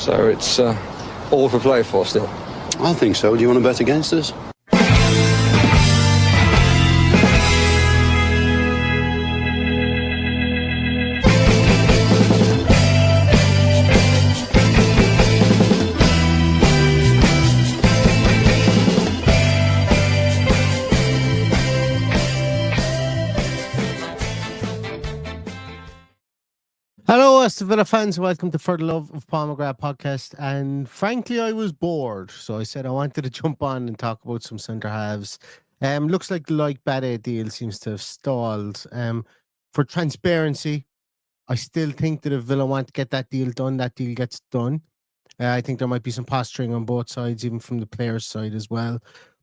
So it's all for play for still. I think so. Do you want to bet against us? Hello, Aston Villa fans. Welcome to For the Love of Paul McGrath podcast. And frankly, I was bored, so I said I wanted to jump on and talk about some centre halves. Looks like the Bade deal seems to have stalled. For transparency, I still think that if Villa want to get that deal done, that deal gets done. I think there might be some posturing on both sides, even from the players' side as well.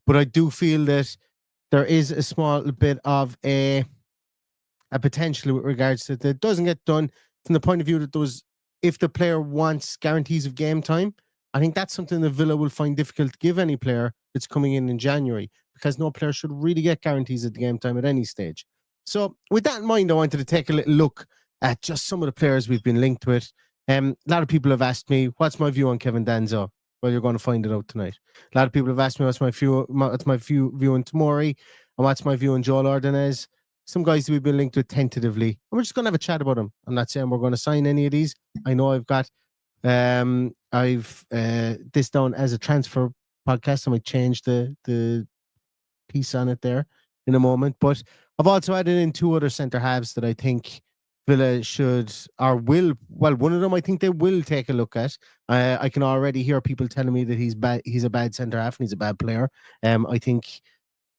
But I do feel that there is a small bit of a potential with regards to that it doesn't get done. From the point of view that if the player wants guarantees of game time, I think that's something that Villa will find difficult to give any player that's coming in January, because no player should really get guarantees of the game time at any stage. So with that in mind, I wanted to take a little look at just some of the players we've been linked with. A lot of people have asked me, what's my view on Kevin Danso? Well, you're going to find it out tonight. A lot of people have asked me, what's my view on Tomori, and what's my view on Joel Ordonez. Some guys that we've been linked with tentatively, and we're just going to have a chat about them. I'm not saying we're going to sign any of these. I know I've got this down as a transfer podcast. I might change the piece on it there in a moment, but I've also added in two other centre halves that I think Villa should or will. Well, one of them I think they will take a look at. I can already hear people telling me that he's bad. He's a bad centre half and he's a bad player. I think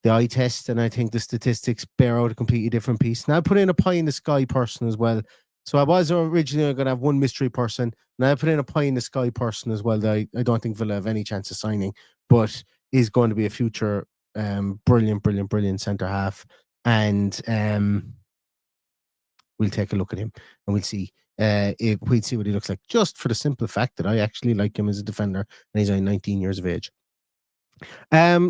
the eye test and I think the statistics bear out a completely different piece. Now I put in a pie in the sky person as well. So I was originally going to have one mystery person. Now I put in a pie in the sky person as well that I don't think Villa have any chance of signing, but is going to be a future brilliant centre half. And we'll take a look at him and we'll see what he looks like, just for the simple fact that I actually like him as a defender and he's only 19 years of age.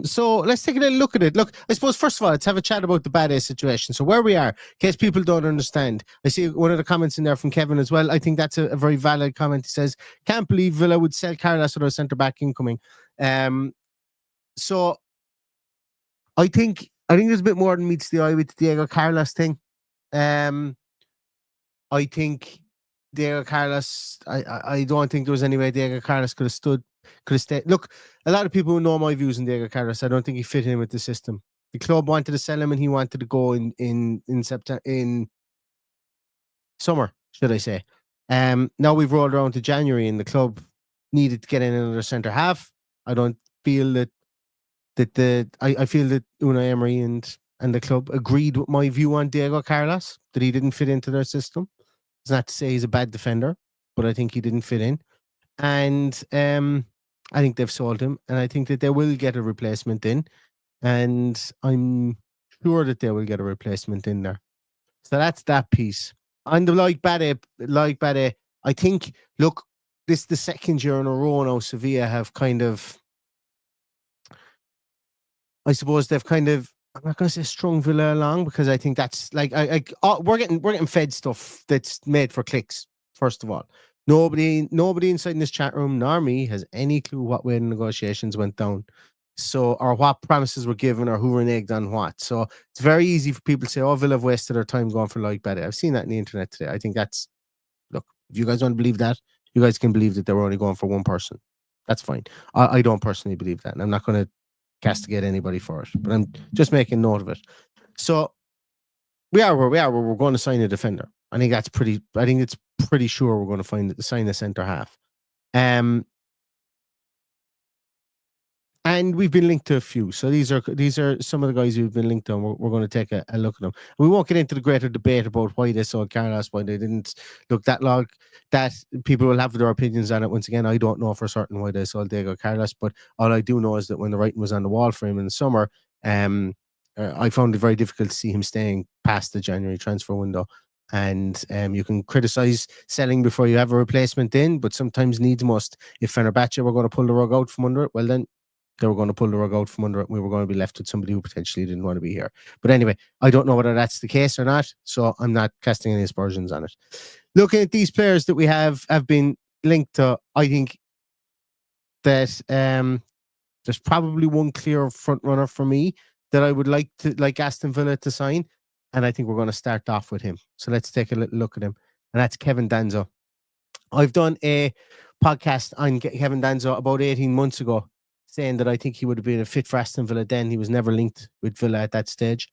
So let's take a little look at it. Look, I suppose first of all, let's have a chat about the Bade situation. So where we are, in case people don't understand, I see one of the comments in there from Kevin as well. I think that's a very valid comment. He says, can't believe Villa would sell Carlos without a centre back incoming. So I think there's a bit more than meets the eye with the Diego Carlos thing. I think Diego Carlos, I don't think there was any way Diego Carlos could have stayed. Look, a lot of people who know my views on Diego Carlos, I don't think he fit in with the system. The club wanted to sell him and he wanted to go in September, in summer, should I say. Now we've rolled around to January and the club needed to get in another centre half. I don't feel that I feel that Unai Emery and the club agreed with my view on Diego Carlos, that he didn't fit into their system. It's not to say he's a bad defender, but I think he didn't fit in. And I think they've sold him, and I think that they will get a replacement in, and I'm sure that they will get a replacement in there. So that's that piece. On the like Bade, I think, look, this is the second year in a row now Sevilla have kind of, I suppose they've kind of, I'm not going to say strung Villa along, because I think that's like, we're getting fed stuff that's made for clicks, first of all. Nobody inside in this chat room, nor me, has any clue what way the negotiations went down. So, or what promises were given, or who reneged on what. So it's very easy for people to say, oh, Villa have wasted their time going for like Bade. I've seen that in the internet today. I think that's, look, if you guys want to believe that, you guys can believe that they were only going for one person. That's fine. I don't personally believe that, and I'm not going to castigate anybody for it, but I'm just making note of it. So we are where we are, where we're going to sign a defender. I think it's pretty sure we're going to sign a centre half. And we've been linked to a few. So these are some of the guys who've been linked to, and we're going to take a look at them. We won't get into the greater debate about why they sold Carlos, why they didn't. Look, that people will have their opinions on it. Once again, I don't know for certain why they sold Diego Carlos, but all I do know is that when the writing was on the wall for him in the summer, I found it very difficult to see him staying past the January transfer window. And you can criticize selling before you have a replacement in, but sometimes needs must. If Fenerbahce were going to pull the rug out from under it, well then they were going to pull the rug out from under it, and we were going to be left with somebody who potentially didn't want to be here. But anyway, I don't know whether that's the case or not, so I'm not casting any aspersions on it. Looking at these players that we have been linked to, I think that there's probably one clear front runner for me that I would like Aston Villa to sign, and I think we're going to start off with him. So let's take a little look at him, and that's Kevin Danso. I've done a podcast on Kevin Danso about 18 months ago, saying that I think he would have been a fit for Aston Villa then. He was never linked with Villa at that stage.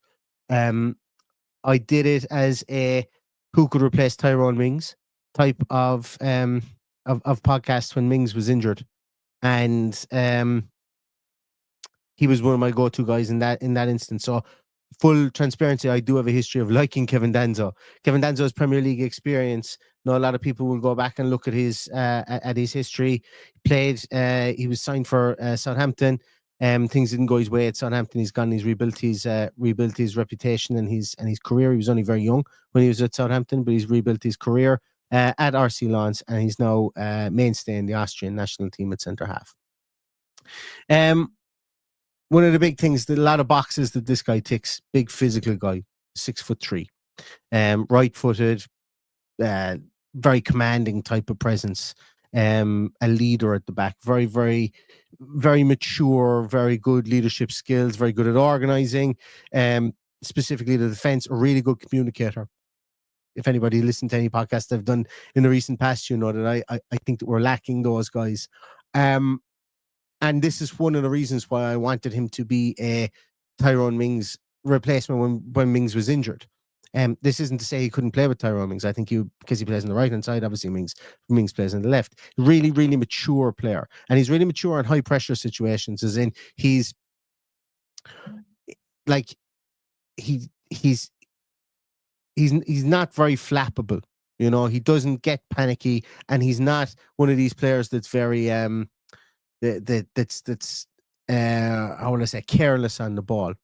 I did it as a who could replace Tyrone Mings type of podcast when Mings was injured, and he was one of my go-to guys in that instance. So, full transparency, I do have a history of liking Kevin Danso. Kevin Danso's Premier League experience. Now, a lot of people will go back and look at his history. He was signed for Southampton. Things didn't go his way at Southampton. He's gone. He's rebuilt his reputation and his career. He was only very young when he was at Southampton, but he's rebuilt his career at RC Lens, and he's now mainstay in the Austrian national team at centre half. One of the big things, a lot of boxes that this guy ticks. Big physical guy, 6'3", right-footed, very commanding type of presence. A leader at the back, very, very, very mature, very good leadership skills, very good at organizing. Specifically the defense, a really good communicator. If anybody listened to any podcast I've done in the recent past, you know that I think that we're lacking those guys. And this is one of the reasons why I wanted him to be a Tyrone Mings replacement when Mings was injured. This isn't to say he couldn't play with Tyrone Mings. I think because he plays on the right-hand side, obviously Mings plays on the left. Really, really mature player. And he's really mature in high-pressure situations, as in he's like, he's not very flappable. You know, he doesn't get panicky, and he's not one of these players that's very that's how will I say, careless on the ball.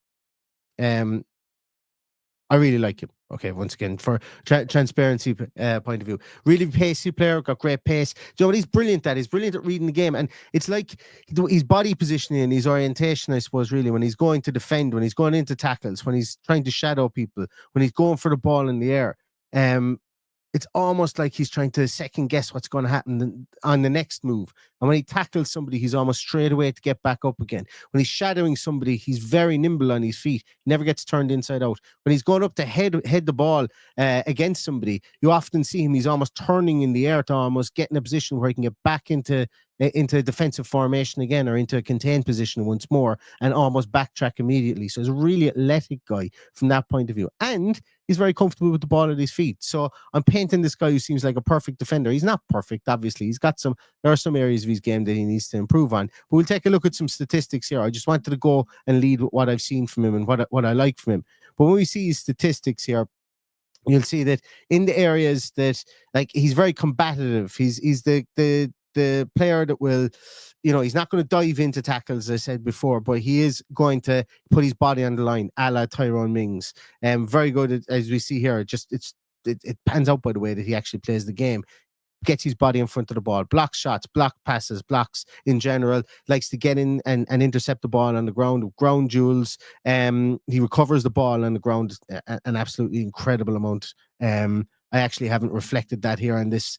I really like him. Okay, once again, for transparency point of view, really pacey player, got great pace. Do you know what he's brilliant at? He's brilliant at reading the game, and it's like his body positioning and his orientation, I suppose, really, when he's going to defend, when he's going into tackles, when he's trying to shadow people, when he's going for the ball in the air. It's almost like he's trying to second guess what's going to happen on the next move. And when he tackles somebody, he's almost straight away to get back up again. When he's shadowing somebody, he's very nimble on his feet. He never gets turned inside out. When he's going up to head the ball against somebody, you often see him, he's almost turning in the air to almost get in a position where he can get back into defensive formation again, or into a contained position once more, and almost backtrack immediately. So he's a really athletic guy from that point of view. And he's very comfortable with the ball at his feet. So I'm painting this guy who seems like a perfect defender. He's not perfect, obviously. There are some areas of his game that he needs to improve on. But we'll take a look at some statistics here. I just wanted to go and lead with what I've seen from him and what I like from him. But when we see his statistics here, you'll see that in the areas that, like, he's very combative. He's the player that will, you know, he's not going to dive into tackles, as I said before, but he is going to put his body on the line, a la Tyrone Mings. Very good, as we see here. It pans out by the way that he actually plays the game. Gets his body in front of the ball, blocks shots, block passes, blocks in general, likes to get in and intercept the ball on the ground jewels. He recovers the ball on the ground an absolutely incredible amount. I actually haven't reflected that here on this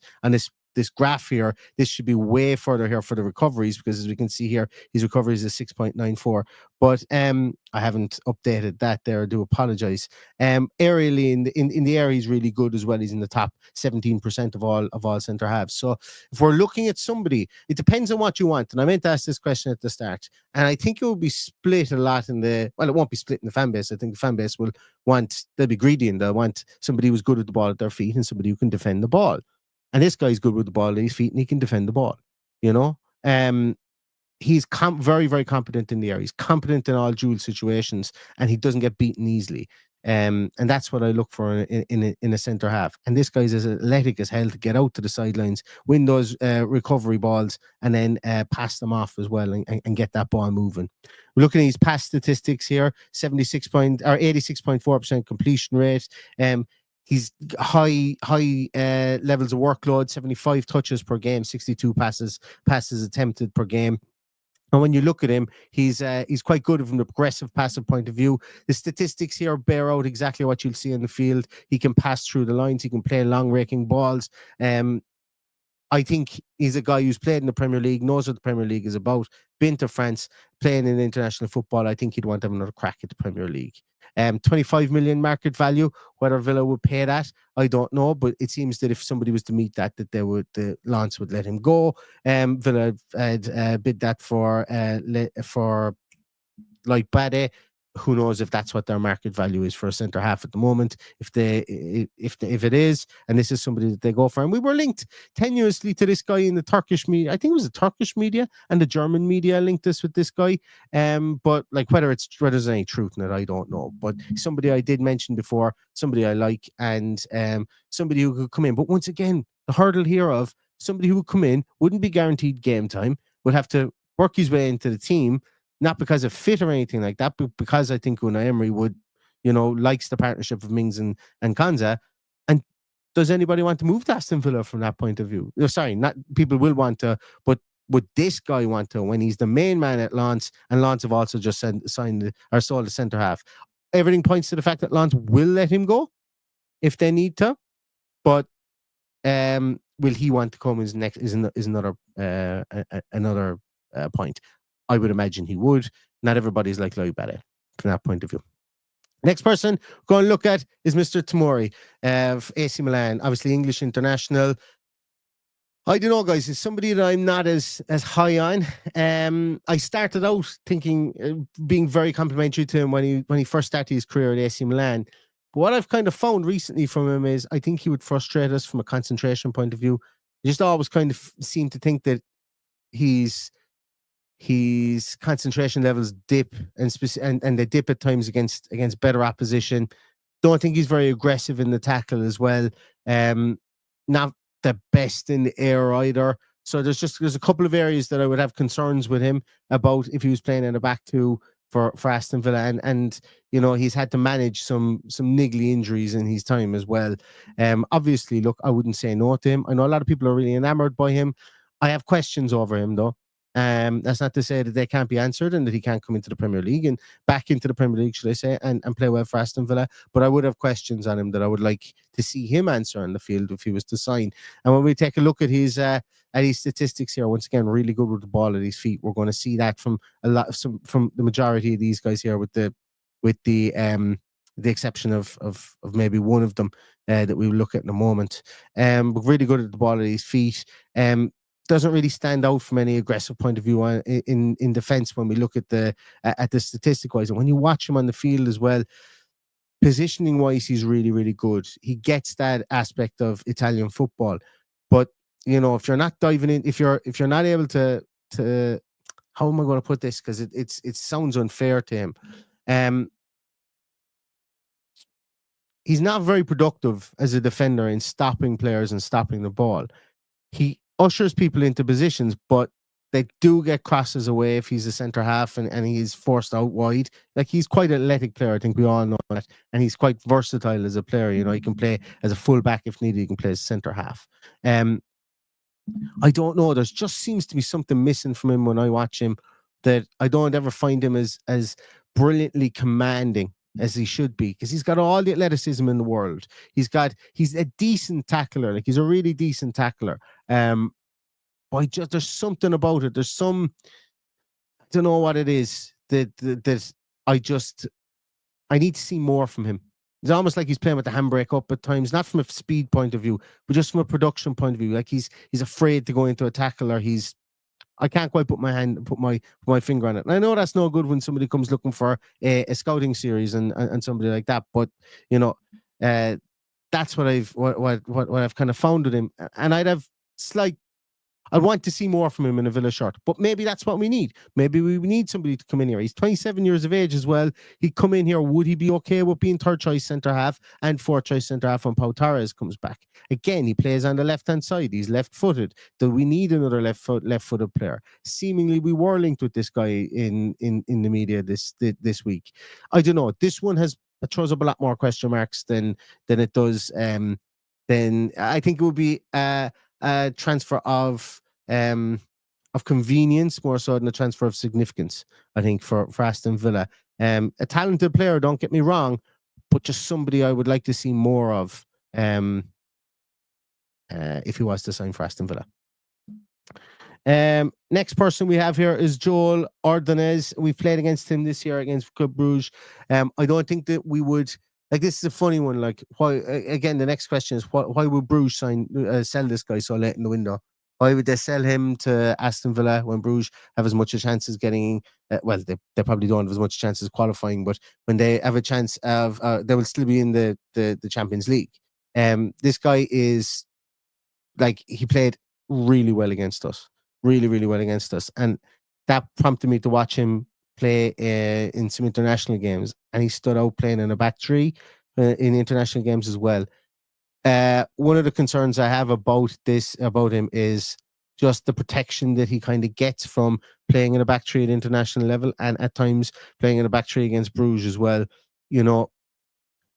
graph here. This should be way further here for the recoveries, because as we can see here, his recoveries is 6.94. But I haven't updated that there. I do apologize. Aerially in the air, he's really good as well. He's in the top 17% of all centre halves. So if we're looking at somebody, it depends on what you want. And I meant to ask this question at the start, and I think it will be split a lot it won't be split in the fan base. I think the fan base they'll be greedy, and they'll want somebody who's good with the ball at their feet and somebody who can defend the ball. And this guy's good with the ball at his feet, and he can defend the ball. You know, he's very, very competent in the air. He's competent in all dual situations, and he doesn't get beaten easily. And that's what I look for in a centre half. And this guy's as athletic as hell to get out to the sidelines, win those recovery balls, and then pass them off as well, and get that ball moving. We're looking at his pass statistics here: 86.4% completion rate. He's high levels of workload, 75 touches per game, 62 passes attempted per game. And when you look at him, he's quite good from the progressive passive point of view. The statistics here bear out exactly what you'll see in the field. He can pass through the lines. He can play long raking balls. I think he's a guy who's played in the Premier League, knows what the Premier League is about, been to France, playing in international football. I think he'd want to have another crack at the Premier League. 25 million market value. Whether Villa would pay that, I don't know. But it seems that if somebody was to meet that, the Lens would let him go. Villa had bid that for like Bade. Who knows if that's what their market value is for a centre half at the moment? If it is, and this is somebody that they go for, and we were linked tenuously to this guy in the Turkish media. I think it was the Turkish media and the German media linked us with this guy. But like whether there's any truth in it, I don't know. But somebody I did mention before, somebody I like, and somebody who could come in. But once again, the hurdle here of somebody who would come in wouldn't be guaranteed game time, would have to work his way into the team. Not because of fit or anything like that, but because I think Unai Emery would, likes the partnership of Mings and Konsa. And does anybody want to move to Aston Villa from that point of view? Sorry, not people will want to, but would this guy want to when he's the main man at Lens, and Lens have also just signed or sold the centre half? Everything points to the fact that Lens will let him go if they need to, but will he want to come is another point. I would imagine he would. Not everybody's like Bade from that point of view. Next person we're going to look at is Mr. Tomori of AC Milan, obviously English international. I don't know, guys. It's somebody that I'm not as high on. I started out thinking, being very complimentary to him when he first started his career at AC Milan. But what I've kind of found recently from him is I think he would frustrate us from a concentration point of view. I just always kind of seem to think that his concentration levels dip and they dip at times against better opposition. Don't think he's very aggressive in the tackle as well. Not the best in the air either. So there's a couple of areas that I would have concerns with him about if he was playing in a back two for Aston Villa, and he's had to manage some niggly injuries in his time as well. Obviously, look, I wouldn't say no to him. I know a lot of people are really enamored by him. I have questions over him though. That's not to say that they can't be answered and that he can't come into the Premier League and back into the Premier League, should I say, and play well for Aston Villa. But I would have questions on him that I would like to see him answer on the field if he was to sign. And when we take a look at his statistics here, once again, really good with the ball at his feet. We're going to see that from from the majority of these guys here, with the exception of maybe one of them that we will look at in a moment. But really good at the ball at his feet. Doesn't really stand out from any aggressive point of view in defense when we look at the statistic wise, and when you watch him on the field as well, positioning wise, he's really, really good. He gets that aspect of Italian football, but if you're not diving in, if you're not able to how am I going to put this, because it sounds unfair to him. He's not very productive as a defender in stopping players and stopping the ball. He ushers people into positions, but they do get crosses away if he's a centre half and he's forced out wide. Like, he's quite an athletic player, I think we all know that, and he's quite versatile as a player. He can play as a full back if needed. He can play as a centre half. I don't know. There just seems to be something missing from him when I watch him, that I don't ever find him as brilliantly commanding as he should be, because he's got all the athleticism in the world. He's a decent tackler. Like, he's a really decent tackler. But there's something about it. There's some, I don't know what it is that I need to see more from him. It's almost like he's playing with the handbrake up at times, not from a speed point of view, but just from a production point of view. Like, he's afraid to go into a tackle, or I can't quite put my finger on it. And I know that's no good when somebody comes looking for a scouting series and somebody like that. But that's what I've kind of found with him. And I'd want to see more from him in a Villa shirt. But maybe that's what we need. Maybe we need somebody to come in here. He's 27 years of age as well. He'd come in here. Would he be okay with being third choice centre half and fourth choice centre half when Pau Torres comes back? Again, he plays on the left-hand side. He's left-footed. Do we need another left-footed player? Seemingly, we were linked with this guy in the media this week. I don't know. This one throws up a lot more question marks than it does. Then I think it would be a transfer of convenience more so than a transfer of significance, I think, for Aston Villa. A talented player, don't get me wrong, but just somebody I would like to see more of if he was to sign for Aston Villa. Next person we have here is Joel Ordonez. We've played against him this year against Club Bruges. I don't think that we would, like, this is a funny one. Like, why? Again, the next question is why would Bruges sell this guy so late in the window? Why would they sell him to Aston Villa when Bruges have as much a chance as getting? Well, they probably don't have as much chance as qualifying, but when they have a chance of, they will still be in the Champions League. This guy is, like, he played really well against us, really well against us, and that prompted me to watch him play in some international games, and he stood out playing in a back three in international games as well. One of the concerns I have about him is just the protection that he kind of gets from playing in a back three at international level, and at times playing in a back three against Bruges as well. You know,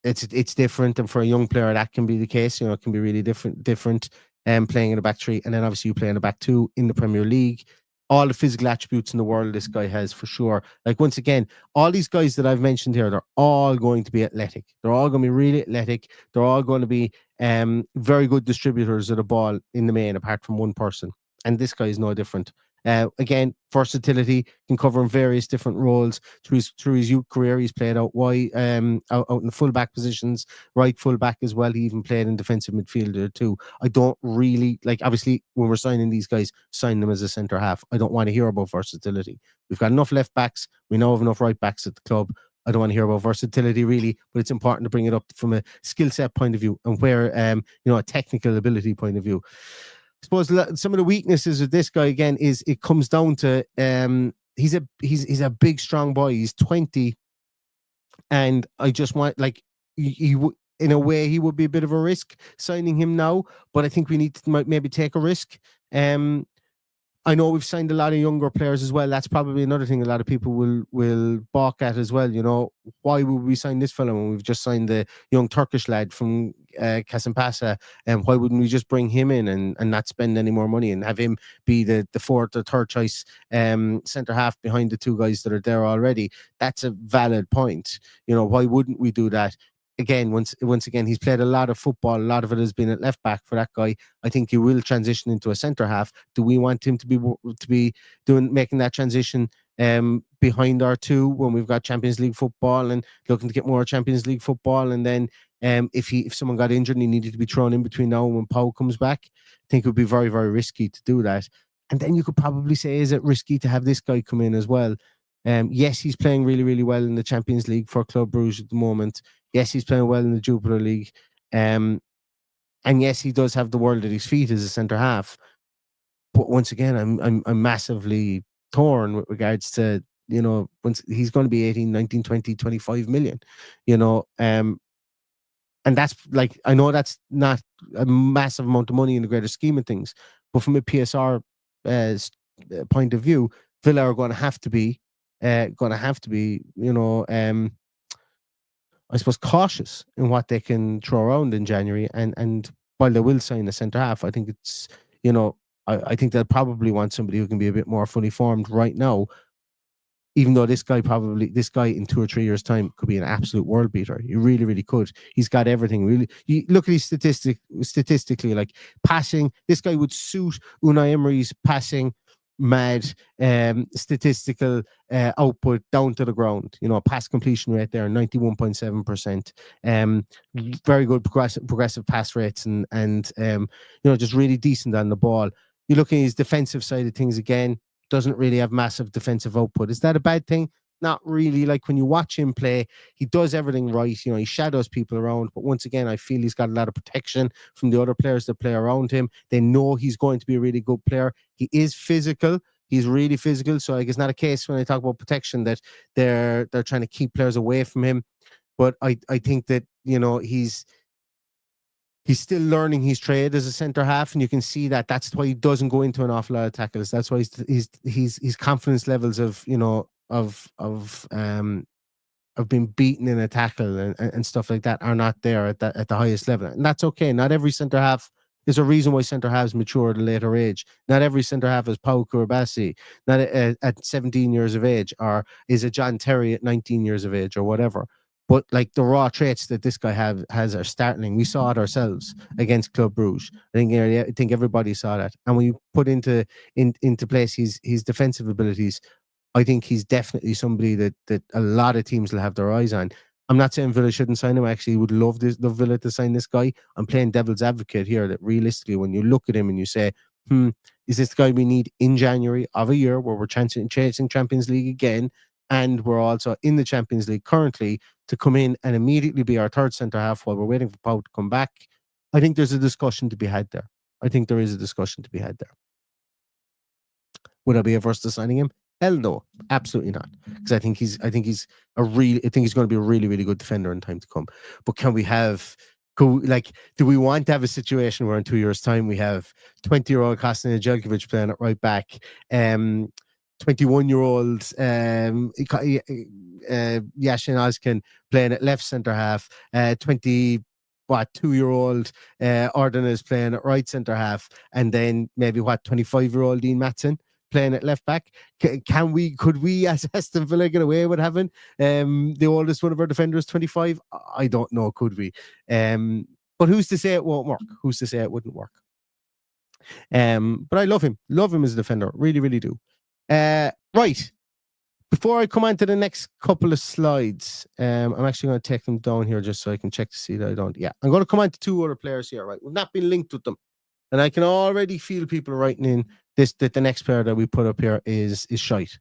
it's different, and for a young player that can be the case. You know, it can be really different. Playing in a back three, and then obviously you play in a back two in the Premier League. All the physical attributes in the world this guy has, for sure. Like, once again, all these guys that I've mentioned here, they're all going to be athletic. They're all going to be really athletic. They're all going to be very good distributors of the ball in the main, apart from one person. And this guy is no different. Again, versatility, can cover in various different roles through his youth career. He's played out wide, out in the fullback positions, right fullback as well. He even played in defensive midfielder too. I don't really like. Obviously, when we're signing these guys, sign them as a centre half. I don't want to hear about versatility. We've got enough left backs. We now have enough right backs at the club. I don't want to hear about versatility really, but it's important to bring it up from a skill set point of view and where a technical ability point of view. I suppose some of the weaknesses of this guy again is it comes down to he's a big strong boy. He's 20, and I just want, like, in a way he would be a bit of a risk signing him now, but I think we need to maybe take a risk. I know we've signed a lot of younger players as well. That's probably another thing a lot of people will balk at as well. You know, why would we sign this fellow when we've just signed the young Turkish lad from Kasımpaşa? And why wouldn't we just bring him in and not spend any more money and have him be the fourth or third choice centre half behind the two guys that are there already? That's a valid point. You know, why wouldn't we do that? Again, once again, he's played a lot of football. A lot of it has been at left back for that guy. I think he will transition into a centre half. Do we want him to be making that transition behind our two when we've got Champions League football and looking to get more Champions League football? And then if someone got injured and he needed to be thrown in between now and when Pau comes back, I think it would be very, very risky to do that. And then you could probably say, is it risky to have this guy come in as well? Yes, he's playing really, really well in the Champions League for Club Bruges at the moment. Yes, he's playing well in the Jupiter League. And yes, he does have the world at his feet as a centre half. But once again, I'm massively torn with regards to, you know, once he's going to be 18, 19, 20, 25 million, you know. And that's, like, I know that's not a massive amount of money in the greater scheme of things, but from a PSR point of view, Villa are going to have to be, you know, I suppose, cautious in what they can throw around in January. And while they will sign a centre half, I think it's, you know, I think they'll probably want somebody who can be a bit more fully formed right now, even though this guy in 2 or 3 years' time could be an absolute world beater. He really, really could. He's got everything. Really, you look at his statistically, like passing, this guy would suit Unai Emery's passing mad statistical output down to the ground. You know, pass completion rate there, 91.7%. Very good progressive pass rates, and you know, just really decent on the ball. You look at his defensive side of things again, doesn't really have massive defensive output. Is that a bad thing? Not really. Like, when you watch him play, he does everything right. You know, he shadows people around, but once again, I feel he's got a lot of protection from the other players that play around him. They know he's going to be a really good player. He is physical. He's really physical. So, like, it's not a case when I talk about protection that they're trying to keep players away from him. But I think that, you know, he's still learning his trade as a centre half, and you can see that. That's why he doesn't go into an awful lot of tackles. That's why his confidence levels of, you know, of being beaten in a tackle and stuff like that are not there at the highest level, and that's okay. Not every centre half. There's a reason why centre halves mature at a later age. Not every centre half is Pau Kurbasi, not at 17 years of age, or is a John Terry at 19 years of age, or whatever. But like the raw traits that this guy has are startling. We saw it ourselves against Club Brugge. I think everybody saw that. And when you put into place his defensive abilities, I think he's definitely somebody that a lot of teams will have their eyes on. I'm not saying Villa shouldn't sign him. I actually would love Villa to sign this guy. I'm playing devil's advocate here that realistically, when you look at him and you say, is this the guy we need in January of a year where we're chasing Champions League again, and we're also in the Champions League currently, to come in and immediately be our third centre half while we're waiting for Pau to come back? I think there's a discussion to be had there. I think there is a discussion to be had there. Would I be averse to signing him? Hell no, absolutely not. Because I think he's going to be a really, really good defender in time to come. But do we want to have a situation where in 2 years' time we have 20-year-old Kostin Jelkovic playing at right back, 21-year-old Yashin Ozkin playing at left centre half, 2-year-old Ordonez playing at right centre half, and then maybe 25-year-old Dean Matson playing at left back? Could we as Aston Villa get away with having the oldest one of our defenders 25? I don't know. Could we? But who's to say it won't work? Who's to say it wouldn't work? But I love him as a defender, really, really do. Right. Before I come on to the next couple of slides, I'm actually going to take them down here just so I can check to see that I don't. Yeah, I'm going to come on to two other players here. Right, we've not been linked with them, and I can already feel people writing in that the next player that we put up here is shite.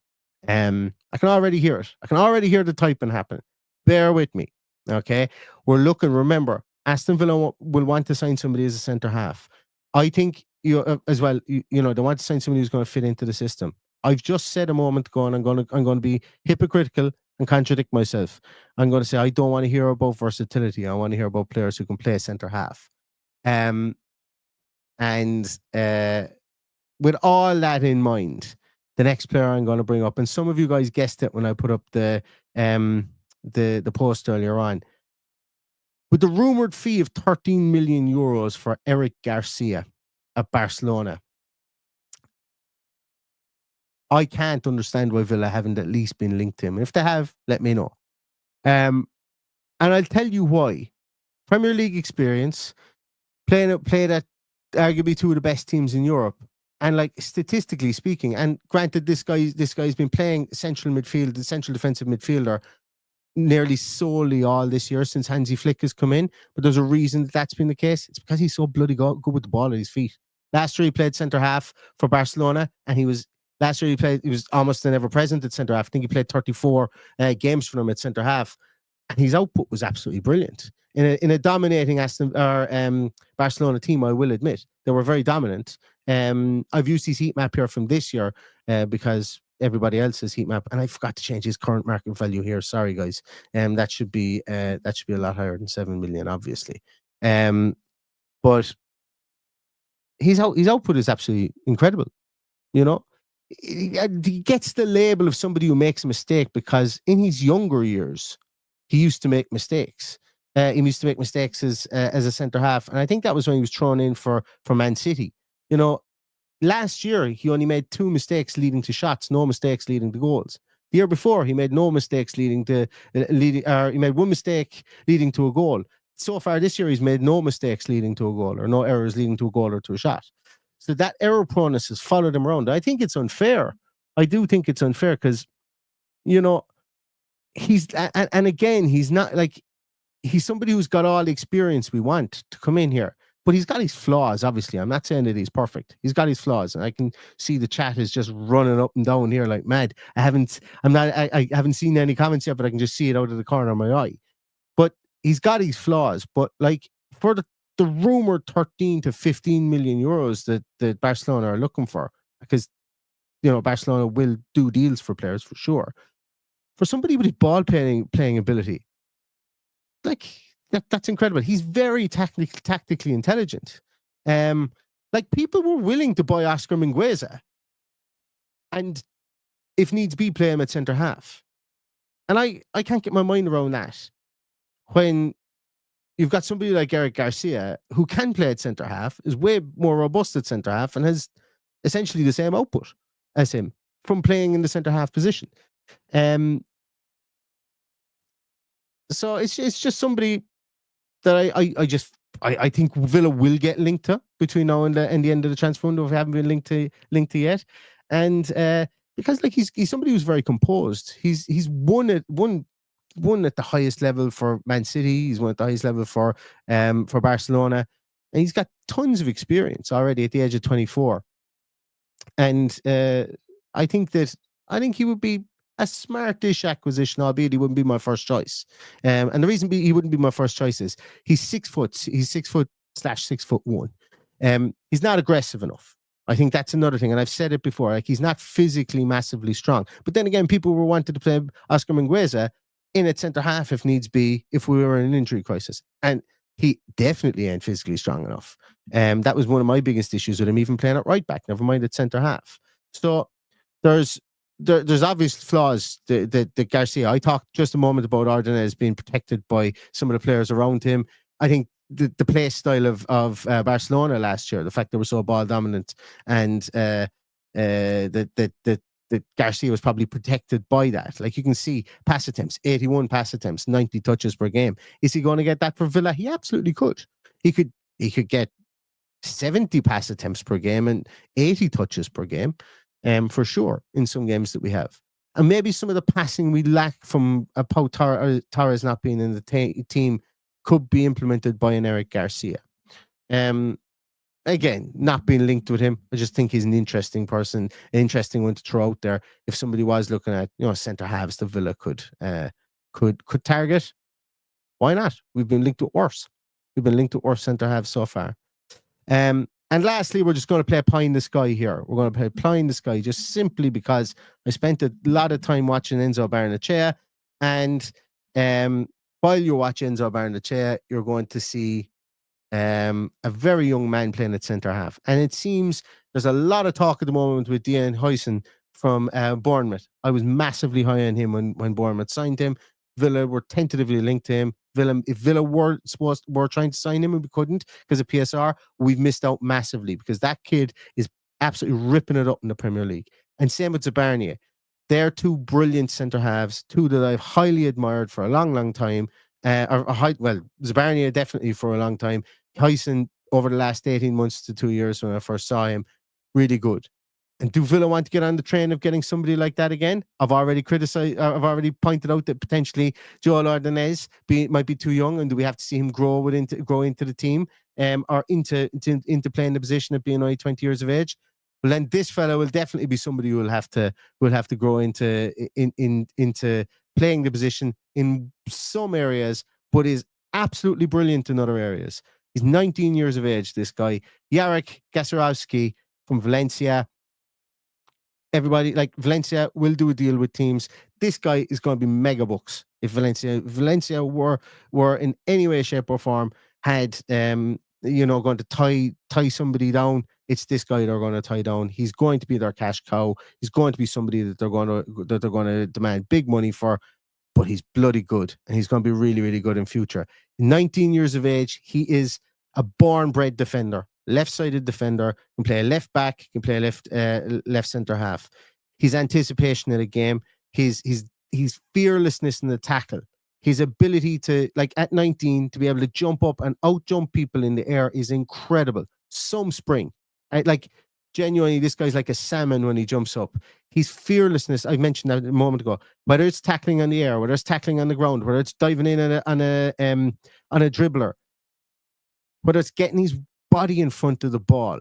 I can already hear it. I can already hear the typing happen. Bear with me, okay? We're looking. Remember, Aston Villa will want to sign somebody as a centre half. I think as well. They want to sign somebody who's going to fit into the system. I've just said a moment ago, and I'm going to be hypocritical and contradict myself. I'm going to say I don't want to hear about versatility. I want to hear about players who can play centre half. With all that in mind, the next player I'm going to bring up, and some of you guys guessed it when I put up the post earlier on, with the rumored fee of 13 million euros for Yarek Garcia at Barcelona. I can't understand why Villa haven't at least been linked to him. If they have, let me know. And I'll tell you why. Premier League experience, played at arguably two of the best teams in Europe. And like statistically speaking, and granted, this guy's been playing central midfield, the central defensive midfielder, nearly solely all this year since Hansi Flick has come in. But there's a reason that's been the case. It's because he's so bloody good with the ball at his feet. Last year he played centre half for Barcelona, and he was almost never present at centre half. I think he played 34 games for them at centre half, and his output was absolutely brilliant. In a dominating Barcelona team, I will admit they were very dominant. I've used his heat map here from this year because everybody else's heat map, and I forgot to change his current market value here. Sorry, guys. That should be a lot higher than 7 million, obviously. But his output is absolutely incredible. He gets the label of somebody who makes a mistake because in his younger years, he used to make mistakes. He used to make mistakes as a centre half, and I think that was when he was thrown in for Man City. Last year he only made 2 mistakes leading to shots, no mistakes leading to goals. The year before he made no mistakes he made 1 mistake leading to a goal. So far this year he's made no mistakes leading to a goal, or no errors leading to a goal or to a shot. So that error proneness has followed him around. I think it's unfair. I do think it's unfair because, he's not like, he's somebody who's got all the experience we want to come in here, but he's got his flaws. Obviously, I'm not saying that he's perfect. He's got his flaws, and I can see the chat is just running up and down here like mad. I haven't seen any comments yet, but I can just see it out of the corner of my eye. But he's got his flaws. But like for the rumored 13 to 15 million euros that Barcelona are looking for, because Barcelona will do deals for players for sure. For somebody with his ball playing ability, like that's incredible. He's very tactically intelligent. Like people were willing to buy Oscar Mingueza, and if needs be, play him at centre half. And I can't get my mind around that when you've got somebody like Yarek Garcia who can play at centre half, is way more robust at centre half, and has essentially the same output as him from playing in the centre half position. So it's just somebody that I think Villa will get linked to between now and the end of the transfer window if we haven't been linked to yet. And because like he's somebody who's very composed. He's won at the highest level for Man City. He's won at the highest level for Barcelona, and he's got tons of experience already at the age of 24. And I think he would be a smartish acquisition, albeit he wouldn't be my first choice. And the reason he wouldn't be my first choice is he's 6 foot. He's 6 foot / 6'1". He's not aggressive enough. I think that's another thing, and I've said it before. Like, he's not physically massively strong. But then again, people were wanting to play Oscar Mingueza in at centre half if needs be, if we were in an injury crisis, and he definitely ain't physically strong enough. That was one of my biggest issues with him even playing at right back. Never mind at centre half. So there's obvious flaws that Garcia. I talked just a moment about Ordonez being protected by some of the players around him. I think the play style of Barcelona last year, the fact they were so ball dominant, and that Garcia was probably protected by that. Like, you can see pass attempts, 81 pass attempts, 90 touches per game. Is he going to get that for Villa? He absolutely could. He could get 70 pass attempts per game and 80 touches per game. For sure, in some games that we have. And maybe some of the passing we lack from Pau Torres not being in the team could be implemented by an Yarek Garcia. Again, not being linked with him, I just think he's an interesting person, an interesting one to throw out there. If somebody was looking at, centre halves the Villa could target, why not? We've been linked with worse. We've been linked with worse centre halves so far. And lastly, we're just going to play Pie in the Sky here. We're going to play Pie in the Sky just simply because I spent a lot of time watching Enzo Barnechea. And while you watch Enzo Barnechea, you're going to see a very young man playing at centre half. And it seems there's a lot of talk at the moment with Dean Huijsen from Bournemouth. I was massively high on him when Bournemouth signed him. Villa were tentatively linked to him. If Villa were trying to sign him and we couldn't because of PSR, we've missed out massively because that kid is absolutely ripping it up in the Premier League. And same with Zabarnia. They're two brilliant centre halves, two that I've highly admired for a long, long time. Zabarnia definitely for a long time. Huijsen over the last 18 months to 2 years when I first saw him, really good. And do Villa want to get on the train of getting somebody like that again? I've already pointed out that potentially Joel Ordonez might be too young, and do we have to see him grow into the team, or into playing the position of being only 20 years of age? Well, then this fellow will definitely be somebody who will have to grow into playing the position in some areas, but is absolutely brilliant in other areas. He's 19 years of age. This guy, Yarek Gasiorowski from Valencia. Everybody, like, Valencia will do a deal with teams. This guy is going to be mega bucks. If Valencia were in any way, shape, or form had going to tie somebody down, it's this guy they're going to tie down. He's going to be their cash cow. He's going to be somebody that they're going to demand big money for. But he's bloody good, and he's going to be really, really good in future. 19 years of age, he is a born-bred defender. Left-sided defender, can play a left back, can play a left centre half. His anticipation of the game, his fearlessness in the tackle, his ability to, like, at 19, to be able to jump up and out-jump people in the air is incredible. Some spring. Genuinely, this guy's like a salmon when he jumps up. His fearlessness, I mentioned that a moment ago, whether it's tackling on the air, whether it's tackling on the ground, whether it's diving in on a dribbler, whether it's getting his body in front of the ball,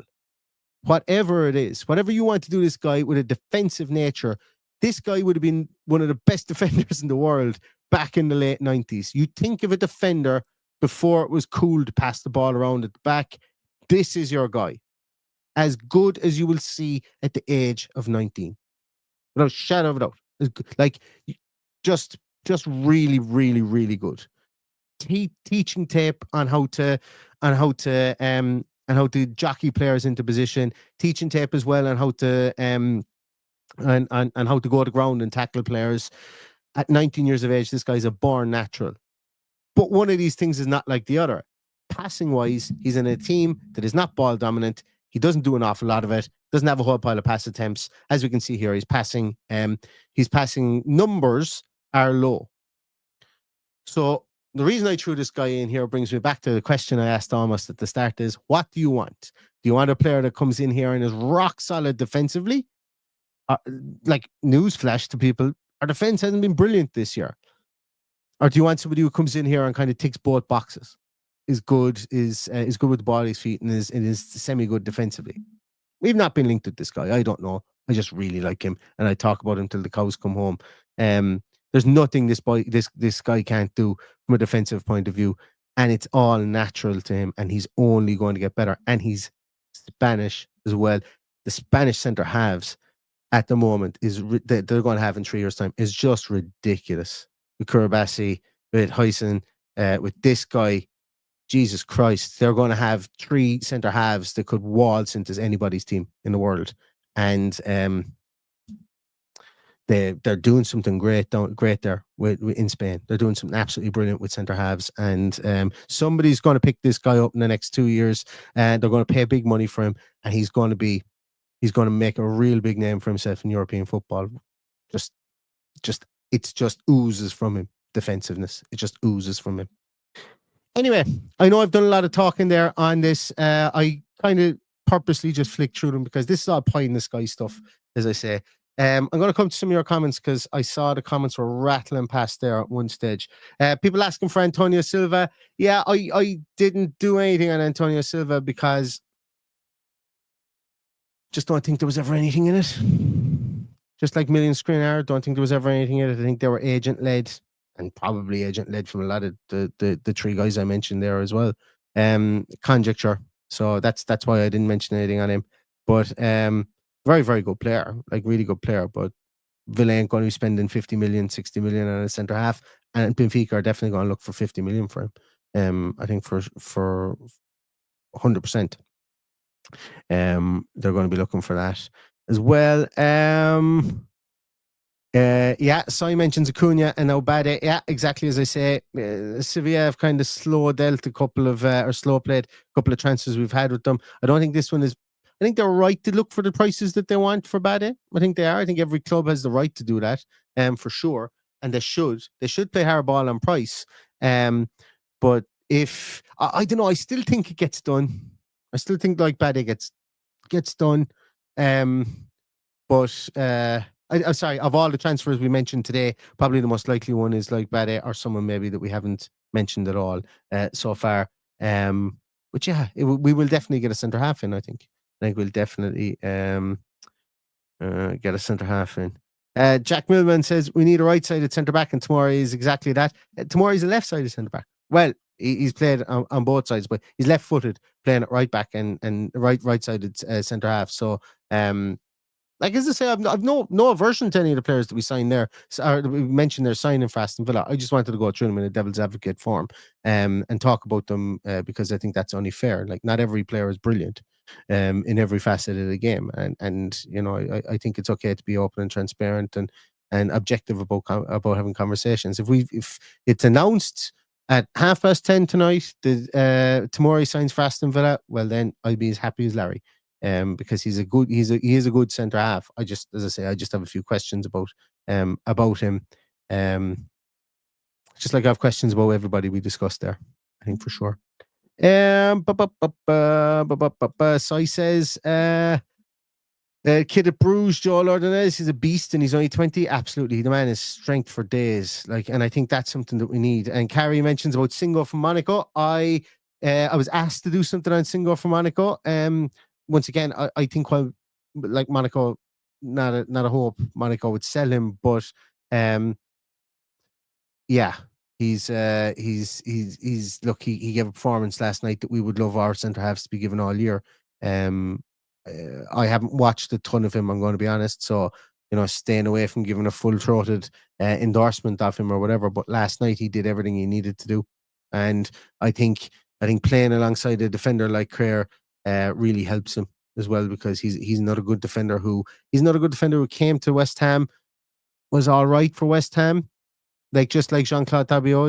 whatever it is, whatever you want to do, this guy with a defensive nature, this guy would have been one of the best defenders in the world back in the late 90s. You think of a defender before it was cool to pass the ball around at the back. This is your guy. As good as you will see at the age of 19. Without a shadow of a doubt. Like, just really, really, really good. Teaching tape on how to jockey players into position. Teaching tape as well on how to and how to go to ground and tackle players. At 19 years of age, this guy's a born natural. But one of these things is not like the other. Passing wise, he's in a team that is not ball dominant. He doesn't do an awful lot of it. Doesn't have a whole pile of pass attempts. As we can see here, his passing numbers are low. So the reason I threw this guy in here brings me back to the question I asked almost at the start is, what do you want? Do you want a player that comes in here and is rock solid defensively? Like, newsflash to people, our defense hasn't been brilliant this year. Or do you want somebody who comes in here and kind of ticks both boxes? Is good with the ball at his feet and is semi-good defensively. We've not been linked with this guy. I don't know. I just really like him, and I talk about him till the cows come home. There's nothing this guy can't do from a defensive point of view, and it's all natural to him, and he's only going to get better. And he's Spanish as well. The Spanish centre halves at the moment they're going to have in 3 years' time is just ridiculous. With Kurabasi, with Huysen, with this guy, Jesus Christ, they're going to have 3 centre halves that could waltz into anybody's team in the world, and they're doing something great there in Spain. They're doing something absolutely brilliant with centre halves, and somebody's going to pick this guy up in the next 2 years, and they're going to pay big money for him, and he's going to make a real big name for himself in European football. It just oozes from him. Defensiveness. It just oozes from him. Anyway, I know I've done a lot of talking there on this. I kind of purposely just flicked through them because this is all pie in the sky stuff, as I say. I'm going to come to some of your comments because I saw the comments were rattling past there at one stage. People asking for Antonio Silva. Yeah, I didn't do anything on Antonio Silva because just don't think there was ever anything in it. Just like Million Screen Hour, don't think there was ever anything in it. I think they were agent-led, and probably agent-led from a lot of the 3 guys I mentioned there as well. Conjecture. So that's why I didn't mention anything on him. But very, very good player. Like, really good player. But Villa ain't going to be spending 50 million, 60 million on a centre half. And Benfica are definitely going to look for 50 million for him. I think for 100%. They're going to be looking for that as well. Yeah, Sai mentions Acuna and Obade. Yeah, exactly as I say. Sevilla have kind of slow played a couple of transfers we've had with them. I don't think this one is. I think they're right to look for the prices that they want for Bade. I think they are. I think every club has the right to do that, for sure, and they should. They should play hardball on price. But if I don't know, I still think it gets done. I still think like Bade gets done. But I'm sorry, of all the transfers we mentioned today, probably the most likely one is like Bade or someone maybe that we haven't mentioned at all so far. But yeah, we will definitely get a centre half in. I think we'll definitely get a centre half in. Jack Millman says we need a right-sided centre back, and Tomori is exactly that. Tomori's a left-sided centre back. Well, he's played on both sides, but he's left-footed, playing at right back and right-sided centre half. So, like as I say, I've no aversion to any of the players that we signed there, or that we mentioned they're signing for Aston Villa. I just wanted to go through them in a devil's advocate form, and talk about them because I think that's only fair. Like, not every player is brilliant in every facet of the game, and you know, I think it's okay to be open and transparent and objective about having conversations. If it's announced at 10:30 tonight that Tomori signs for Aston Villa, well then I'll be as happy as Larry. Because he is a good centre half. As I say, I just have a few questions about him. Just like I have questions about everybody we discussed there, I think for sure. So he says, kid at Bruges, Joel Ordonez, he's a beast and he's only 20. Absolutely, the man is strength for days. And I think that's something that we need. And Carrie mentions about Singo from Monaco. I was asked to do something on Singo from Monaco. Once again, I think like Monaco, not a hope Monaco would sell him, but yeah, he's look, he gave a performance last night that we would love our centre halves to be given all year. I haven't watched a ton of him, I'm going to be honest, so you know, staying away from giving a full-throated endorsement of him or whatever. But last night he did everything he needed to do, and I think playing alongside a defender like Crair really helps him as well, because he's not a good defender who came to West Ham, was all right for West Ham, like just like Jean-Claude Todibo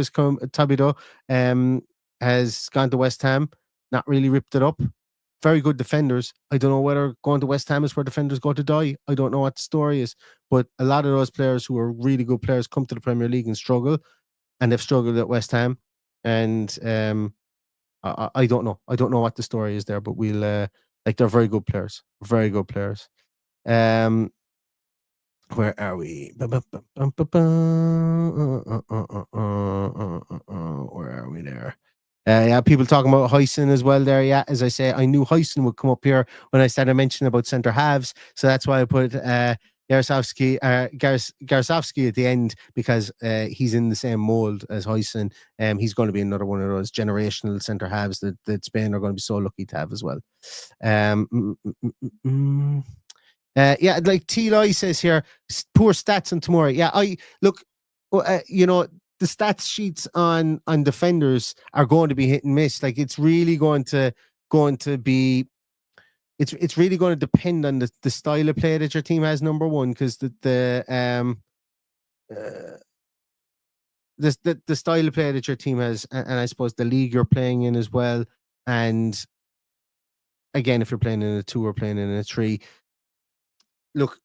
has gone to West Ham, not really ripped it up. Very good defenders. I don't know whether going to West Ham is where defenders go to die. I don't know what the story is, but a lot of those players who are really good players come to the Premier League and struggle. and they've struggled at West Ham. And I don't know. I don't know what the story is there, but we'll like they're very good players. Very good players. Where are we? Where are we there? Yeah, people talking about Huyson as well there. Yeah, as I say, I knew Huyson would come up here when I started mentioning about centre halves. So that's why I put Garciowski at the end, because he's in the same mould as Huyson. He's going to be another one of those generational centre halves that Spain are going to be so lucky to have as well. Yeah, like T-Loy says here, poor stats on Tomori. Yeah, I look, you know, the stats sheets on defenders are going to be hit and miss. Like it's really going to be, it's really going to depend on the style of play that your team has. Number one, because the style of play that your team has, and I suppose the league you're playing in as well. And again, if you're playing in a 2 or playing in a 3. Look,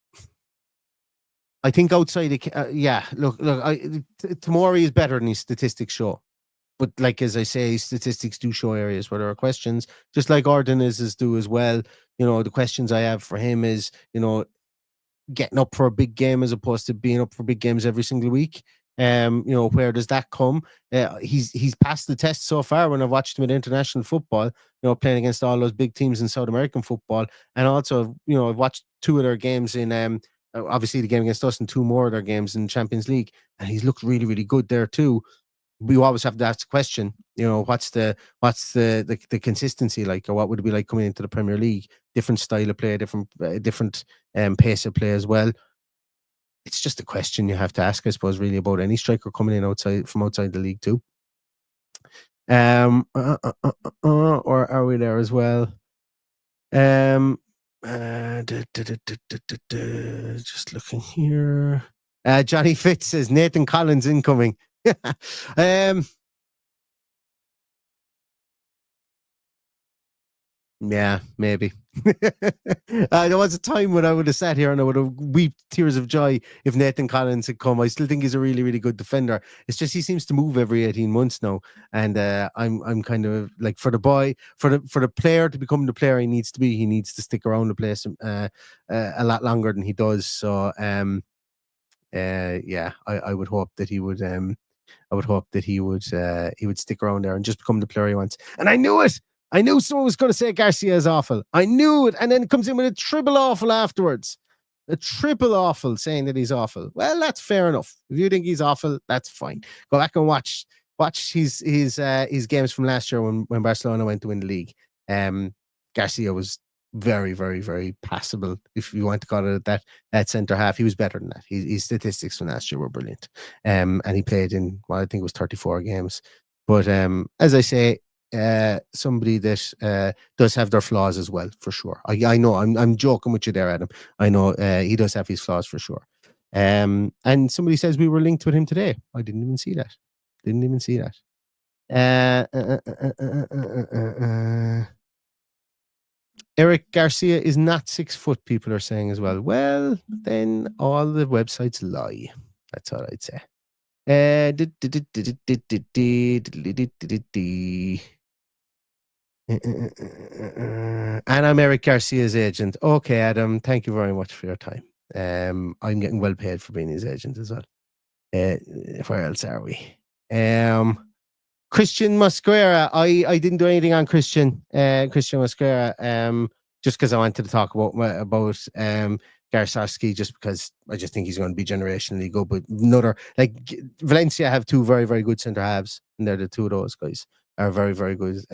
I think outside, look, Tomori is better than his statistics show. But like, as I say, his statistics do show areas where there are questions, just like Ordonez do as well. You know, the questions I have for him is, you know, getting up for a big game as opposed to being up for big games every single week. You know, where does that come? He's passed the test so far when I've watched him in international football, you know, playing against all those big teams in South American football. And also, you know, I've watched 2 of their games in, obviously the game against us and 2 more of their games in Champions League. And he's looked really, really good there too. We always have to ask the question, you know, what's the consistency like, or what would it be like coming into the Premier League? Different style of play, different pace of play as well. It's just a question you have to ask, I suppose, really, about any striker coming in from outside the league too. Or are we there as well? Just looking here. Johnny Fitz says Nathan Collins incoming. Yeah, maybe. There was a time when I would have sat here and I would have wept tears of joy if Nathan Collins had come. I still think he's a really, really good defender. It's just he seems to move every 18 months now, and I'm kind of like, for the player to become the player he needs to stick around the place a lot longer than he does. So yeah, I would hope that he would he would stick around there and just become the player he wants. And I knew it. I knew someone was going to say Garcia is awful. I knew it. And then it comes in with a triple awful afterwards. A triple awful, saying that he's awful. Well, that's fair enough. If you think he's awful, that's fine. Go back and watch his games from last year when Barcelona went to win the league. Garcia was very, very, very passable, if you want to call it that, at centre half. He was better than that. His statistics from last year were brilliant. And he played in, well, I think it was 34 games. But as I say, somebody that does have their flaws as well, for sure. I know I'm joking with you there, Adam. I know he does have his flaws for sure. And somebody says we were linked with him today. I didn't even see that. Yarek Garcia is not 6 foot, people are saying as well. Well, then all the websites lie. That's all I'd say. And I'm Yarek Garcia's agent. Okay, Adam, thank you very much for your time. I'm getting well paid for being his agent as well. Where else are we? Christian Mosquera. I didn't do anything on Christian Mosquera, just because I wanted to talk about Gasiorowski, just because I just think he's going to be generationally good. But Valencia have 2 very, very good centre halves, and they're the 2 of those guys are very, very good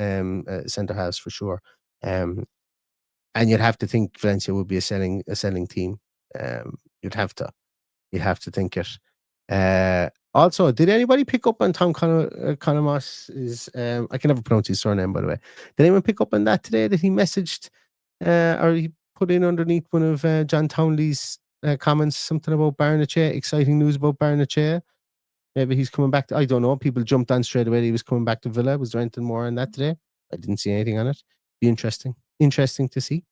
centre halves for sure. And you'd have to think Valencia would be a selling team. You'd have to think it. Also, did anybody pick up on Tom Conomos? I can never pronounce his surname, by the way. Did anyone pick up on that today, that he messaged or he put in underneath one of John Townley's comments something about Barnechea, exciting news about Barnechea? Maybe he's coming back. I don't know. People jumped on straight away that he was coming back to Villa. Was there anything more on that today? I didn't see anything on it. Be interesting to see.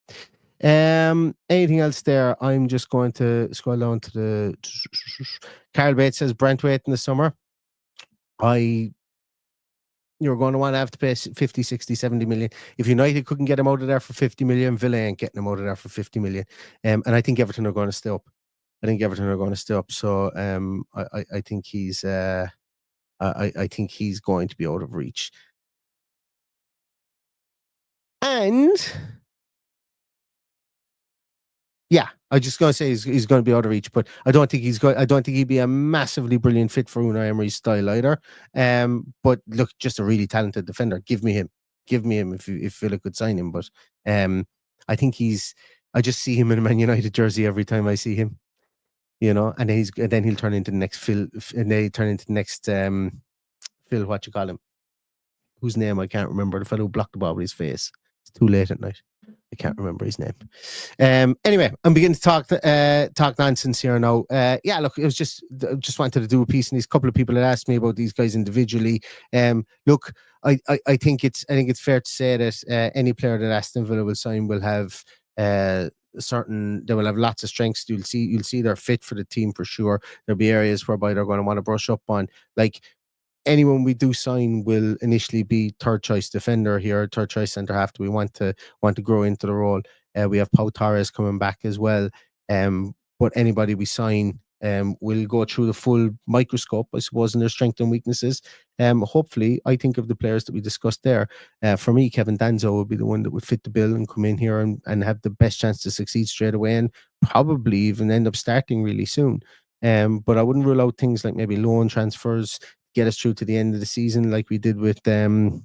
Anything else there? I'm just going to scroll down to the Carl Bates says Brentwaite in the summer. you're going to want to have to pay 50, 60, 70 million. If United couldn't get him out of there for 50 million, Villa ain't getting him out of there for 50 million. And I think Everton are going to stay up. So I think he's I think he's going to be out of reach. And yeah, I just going to say he's going to be out of reach, but I don't think he'd be a massively brilliant fit for Unai Emery's style either. But look, just a really talented defender. Give me him if Villa could sign him. But I think I just see him in a Man United jersey every time I see him, you know. And then he'll turn into the next Phil, and they turn into the next Phil. What you call him? Whose name I can't remember. The fellow who blocked the ball with his face. It's too late at night. I can't remember his name. Anyway, I'm beginning to talk nonsense here now. Yeah, look, it was just wanted to do a piece, and these couple of people had asked me about these guys individually. Look, I think it's fair to say that any player that Aston Villa will sign will have they will have lots of strengths. You'll see they're fit for the team for sure. There'll be areas whereby they're going to want to brush up on, like. Anyone we do sign will initially be third choice defender here, third choice centre half. We want to grow into the role. We have Pau Torres coming back as well. But anybody we sign will go through the full microscope, I suppose, in their strengths and weaknesses. Hopefully, I think of the players that we discussed there. For me, Kevin Danso would be the one that would fit the bill and come in here and have the best chance to succeed straight away, and probably even end up starting really soon. But I wouldn't rule out things like maybe loan transfers, get us through to the end of the season, like we did with Clement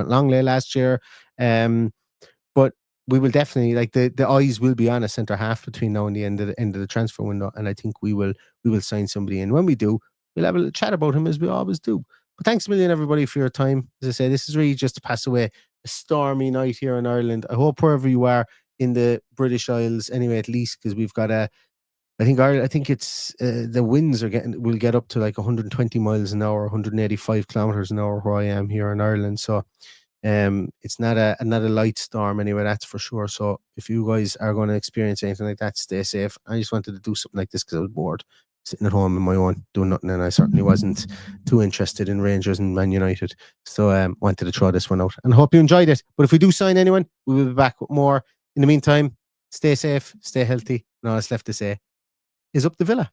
Longley last year. But we will definitely, like, the eyes will be on a centre half between now and the end of the transfer window, and I think we will sign somebody in. When we do, we'll have a little chat about him as we always do. But thanks a million, everybody, for your time. As I say, this is really just to pass away a stormy night here in Ireland. I hope wherever you are in the British Isles, anyway, at least, because we've got I think it's the winds will get up to like 120 miles an hour, 185 kilometers an hour where I am here in Ireland. So it's not a light storm anyway, that's for sure. So if you guys are going to experience anything like that, stay safe. I just wanted to do something like this because I was bored sitting at home on my own doing nothing, and I certainly wasn't too interested in Rangers and Man United. So wanted to throw this one out, and I hope you enjoyed it. But if we do sign anyone, we will be back with more. In the meantime, stay safe, stay healthy, and all that's left to say is up the Villa.